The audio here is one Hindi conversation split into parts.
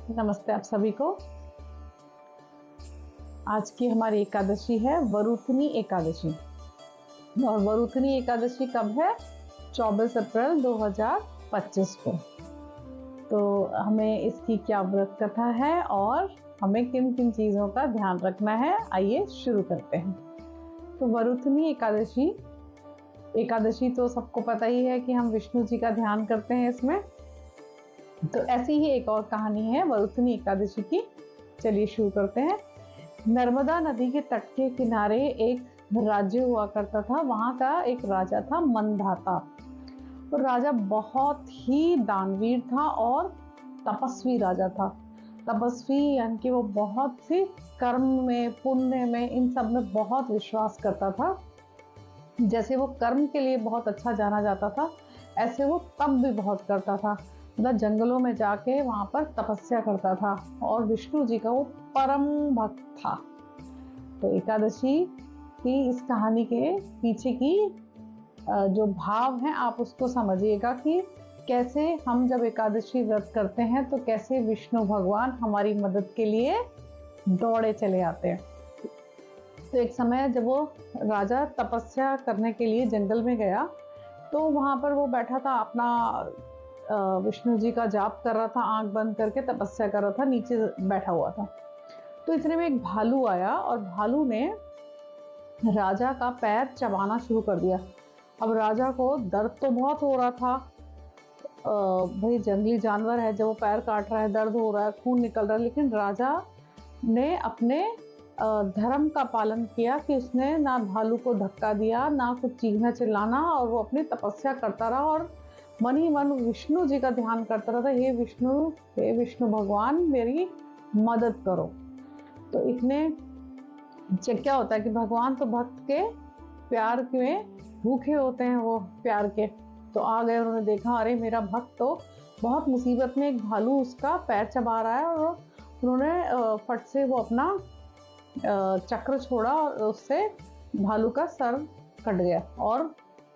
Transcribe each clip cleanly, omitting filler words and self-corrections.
नमस्ते आप सभी को। आज की हमारी एकादशी है वरुथनी एकादशी। और वरुथनी एकादशी कब है? 24 अप्रैल 2025 को। तो हमें इसकी क्या व्रत कथा है और हमें किन किन चीज़ों का ध्यान रखना है, आइए शुरू करते हैं। तो वरुथनी एकादशी तो सबको पता ही है कि हम विष्णु जी का ध्यान करते हैं इसमें। तो ऐसी ही एक और कहानी है वरुथनी एकादशी की। चलिए शुरू करते हैं। नर्मदा नदी के तट के किनारे एक राज्य हुआ करता था। वहाँ का एक राजा था मंधाता। और राजा बहुत ही दानवीर था और तपस्वी राजा था। तपस्वी यानी कि वो बहुत सी कर्म में, पुण्य में, इन सब में बहुत विश्वास करता था। जैसे वो कर्म के लिए बहुत अच्छा जाना जाता था, ऐसे वो तप भी बहुत करता था। मतलब जंगलों में जाके वहाँ पर तपस्या करता था और विष्णु जी का वो परम भक्त था। तो एकादशी की इस कहानी के पीछे की जो भाव है आप उसको समझिएगा कि कैसे हम जब एकादशी व्रत करते हैं तो कैसे विष्णु भगवान हमारी मदद के लिए दौड़े चले आते हैं। तो एक समय जब वो राजा तपस्या करने के लिए जंगल में गया तो वहाँ पर वो बैठा था, अपना विष्णु जी का जाप कर रहा था, आंख बंद करके तपस्या कर रहा था, नीचे बैठा हुआ था। तो इतने में एक भालू आया और भालू ने राजा का पैर चबाना शुरू कर दिया। अब राजा को दर्द तो बहुत हो रहा था। भाई जंगली जानवर है, जब वो पैर काट रहा है, दर्द हो रहा है, खून निकल रहा है, लेकिन राजा ने अपने धर्म का पालन किया कि उसने ना भालू को धक्का दिया, ना कुछ चीखना चिल्लाना, और वो अपनी तपस्या करता रहा और मन ही मन विष्णु जी का ध्यान करता रहा था। हे विष्णु भगवान मेरी मदद करो। तो इतने क्या होता है कि भगवान तो भक्त के प्यार में भूखे होते हैं, वो प्यार के। तो आ गए, उन्होंने देखा अरे मेरा भक्त तो बहुत मुसीबत में, एक भालू उसका पैर चबा रहा है। और उन्होंने फट से वो अपना चक्र छोड़ा और उससे भालू का सर कट गया और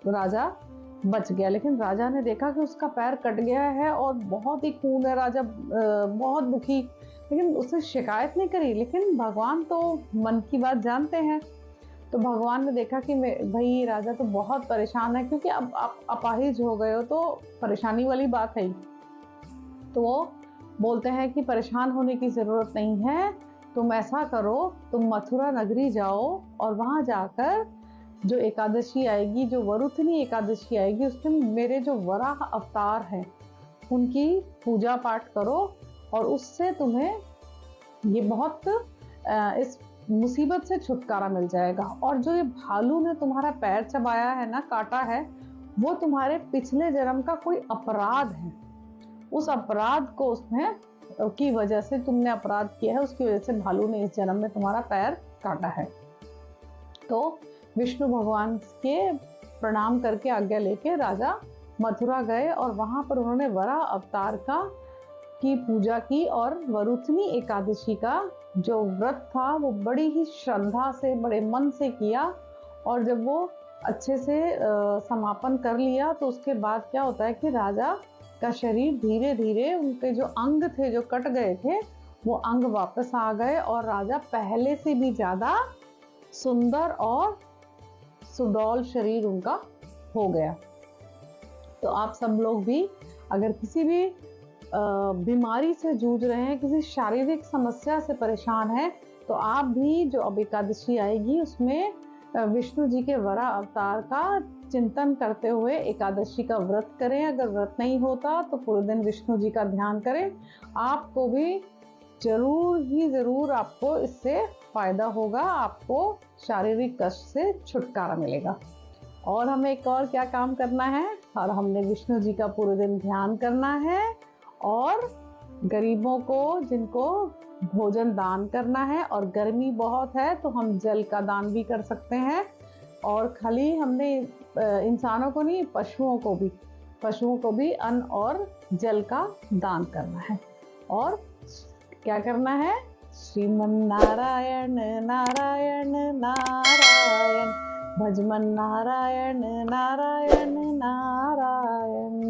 राजा बच गया। लेकिन राजा ने देखा कि उसका पैर कट गया है और बहुत ही खून है। राजा बहुत दुखी, लेकिन उसने शिकायत नहीं करी। लेकिन भगवान तो मन की बात जानते हैं। तो भगवान ने देखा कि भाई राजा तो बहुत परेशान है, क्योंकि अब आप अपाहिज हो गए हो तो परेशानी वाली बात है। तो वो बोलते हैं कि परेशान होने की ज़रूरत नहीं है, तुम ऐसा करो, तुम मथुरा नगरी जाओ और वहाँ जाकर जो एकादशी आएगी, जो वरुथनी एकादशी आएगी, उसमें मेरे जो वराह अवतार हैं उनकी पूजा पाठ करो और उससे तुम्हें ये बहुत इस मुसीबत से छुटकारा मिल जाएगा। और जो ये भालू ने तुम्हारा पैर चबाया है ना, काटा है, वो तुम्हारे पिछले जन्म का कोई अपराध है। उस अपराध को उसने की वजह से, तुमने अपराध किया है, उसकी वजह से भालू ने इस जन्म में तुम्हारा पैर काटा है। तो विष्णु भगवान के प्रणाम करके आज्ञा लेके राजा मथुरा गए और वहाँ पर उन्होंने वराह अवतार की पूजा की। और वरुथनी एकादशी का जो व्रत था वो बड़ी ही श्रद्धा से, बड़े मन से किया। और जब वो अच्छे से समापन कर लिया तो उसके बाद क्या होता है कि राजा का शरीर धीरे धीरे, उनके जो अंग थे जो कट गए थे वो अंग वापस आ गए और राजा पहले से भी ज़्यादा सुंदर और सुडौल शरीर उनका हो गया। तो आप सब लोग भी अगर किसी भी बीमारी से जूझ रहे हैं, किसी शारीरिक समस्या से परेशान है, तो आप भी जो अब एकादशी आएगी उसमें विष्णु जी के वराह अवतार का चिंतन करते हुए एकादशी का व्रत करें। अगर व्रत नहीं होता तो पूरे दिन विष्णु जी का ध्यान करें। आपको भी ज़रूर आपको इससे फायदा होगा, आपको शारीरिक कष्ट से छुटकारा मिलेगा। और हमें एक और क्या काम करना है, और हमने विष्णु जी का पूरे दिन ध्यान करना है और गरीबों को, जिनको भोजन दान करना है। और गर्मी बहुत है तो हम जल का दान भी कर सकते हैं। और खाली हमने इंसानों को नहीं, पशुओं को भी अन्न और जल का दान करना है। और क्या करना है? श्रीमन नारायण नारायण नारायण, भजमन नारायण नारायण नारायण।